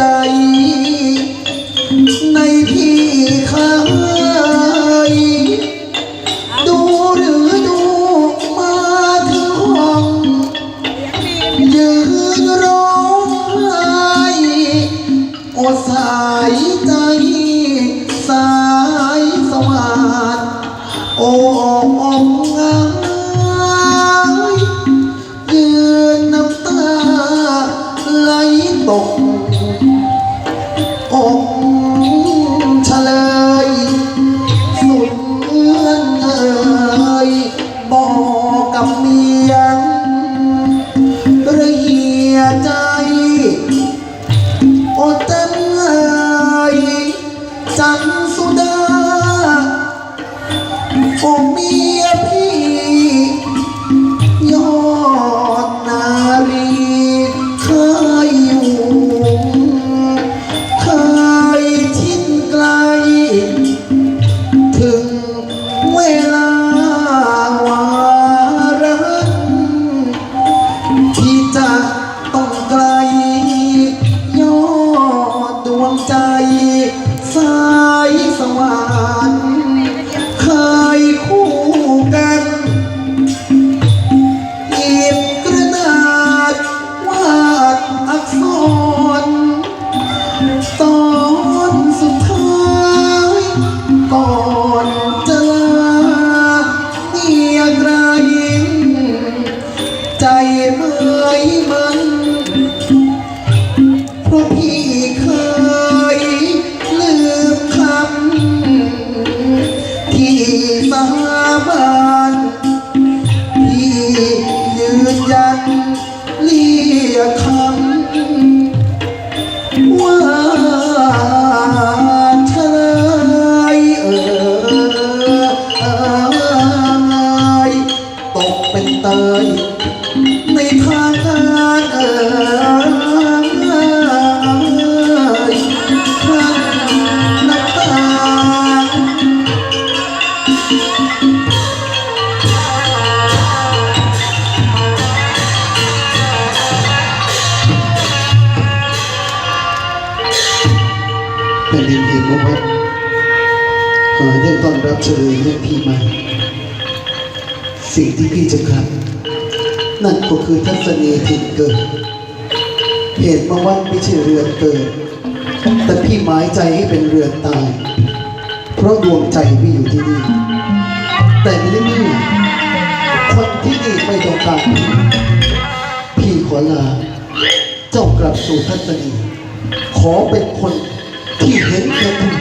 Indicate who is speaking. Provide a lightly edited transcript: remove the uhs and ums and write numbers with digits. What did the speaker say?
Speaker 1: ใจในที่เคยดูหรือดูมาถึงห้องยืนร้องไห้โอสายใจสายสว่างโอ้องงายยืนน้ำตาไหลตกอกเฉลยสุดเอื้อนเอ่ยบอกกับเมียระเหี่ยใจโอเต้นเอ่ยจันสุดาโอเมียพี่ยอดนารีเคยอยู่เคยชิดไกลถึงเวลาวาระที่จะต้องไกลยอดดวงใจสายสว่างเคยคู่กันหยิบกระดาษวาดอักษรตอนสุดท้ายก่อนจะลาเงียกระยินใจเมื่อยมันเพราะพี่เคยลืมคำที่สาบานพี่ยืนยันเรียกคำว่าเธอตกเป็นเตยในทางการน้ำตาแต่ลินเห็นว่าได้ต้อนรับเฉลยให้พี่มาสิ่งที่พี่จะทำนั่นก็คือทัศนีถิ่นเกิดเหตุมาวัดไม่ใช่เรือนเกิดแต่พี่หมายใจให้เป็นเรือนตายเพราะดวงใจพี่อยู่ที่นี่แต่ในเมื่อคนที่นี่ไม่ต้องการพี่ขอลาเจ้ากลับสู่ทัศนีขอเป็นคนที่เห็นแก่ตัว